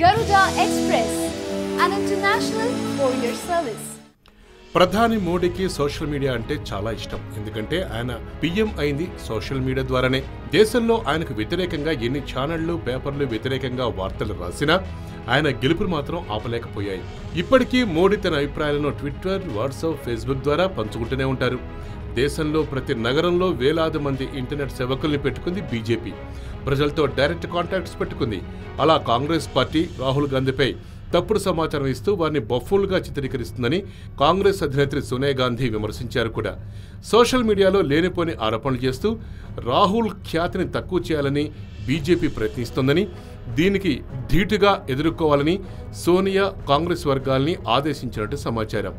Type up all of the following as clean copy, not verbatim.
Garuda Express, an international courier service. ప్రధాని మోడీకి social media అంటే చాలా ఇష్టం. ఎందుకంటే ఆయన పీఎం అయింది సోషల్ మీడియా ద్వారానే. దేశంలో ఆయనకు వ్యతిరేకంగా ఎన్ని ఛానళ్లు, పేపర్లు వ్యతిరేకంగా వార్తలు రాసినా ఆయన గెలుపును మాత్రం ఆపలేకపోయాయి. ఇప్పటికీ మోడీ తన అభిప్రాయాలను ట్విట్టర్, వాట్సాప్, ఫేస్బుక్ ద్వారా పంచుకుంటూనే ఉంటారు. దేశంలో ప్రతి నగరంలో వేలాది మంది ఇంటర్నెట్ సేవకుల్ని పెట్టుకుంది బీజేపీ. ప్రజలతో డైరెక్ట్ కాంటాక్ట్స్ పెట్టుకుంది. అలా కాంగ్రెస్ పార్టీ రాహుల్ గాంధీపై తప్పుడు సమాచారం ఇస్తూ వారిని బఫూలుగా చిత్రీకరిస్తుందని కాంగ్రెస్ అధినేత్రి సోనియా గాంధీ విమర్శించారు కూడా. సోషల్ మీడియాలో లేనిపోని ఆరోపణలు చేస్తూ రాహుల్ ఖ్యాతిని తక్కువ చేయాలని బీజేపీ ప్రయత్నిస్తోందని, దీనికి ధీటుగా ఎదుర్కోవాలని సోనియా కాంగ్రెస్ వర్గాల్ని ఆదేశించినట్టు సమాచారం.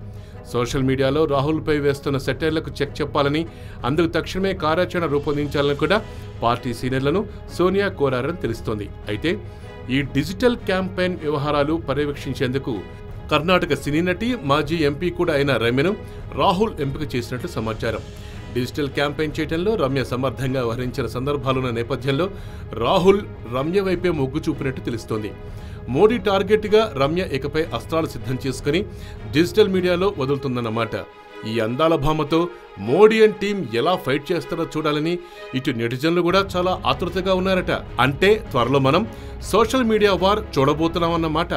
సోషల్ మీడియాలో రాహుల్పై వేస్తున్న సెటైర్లకు చెక్ చెప్పాలని, అందుకు తక్షణమే కార్యాచరణ రూపొందించాలని కూడా పార్టీ సీనియర్లను సోనియా కోరారని తెలుస్తోంది. అయితే ఈ డిజిటల్ క్యాంపెయిన్ వ్యవహారాలు పర్యవేక్షించేందుకు కర్ణాటక సినీ నటి, మాజీ ఎంపీ కూడా అయిన రమ్యను రాహుల్ ఎంపిక చేసినట్లు సమాచారం. డిజిటల్ క్యాంపెయిన్ చేయడంలో రమ్య సమర్థంగా వ్యవహరించిన సందర్భాలున్న నేపథ్యంలో రాహుల్ రమ్య వైపే మొగ్గు చూపినట్టు తెలుస్తోంది. మోడీ టార్గెట్గా రమ్య ఇకపై అస్త్రాలు సిద్ధం చేసుకుని డిజిటల్ మీడియాలో వదులుతుందన్నమాట. ఈ అందాల భామతో మోడీ అండ్ టీం ఎలా ఫైట్ చేస్తారో చూడాలని ఇటు నెటిజన్లు కూడా చాలా ఆతృతగా ఉన్నారట. అంటే త్వరలో మనం సోషల్ మీడియా వార్ చూడబోతున్నామన్నమాట.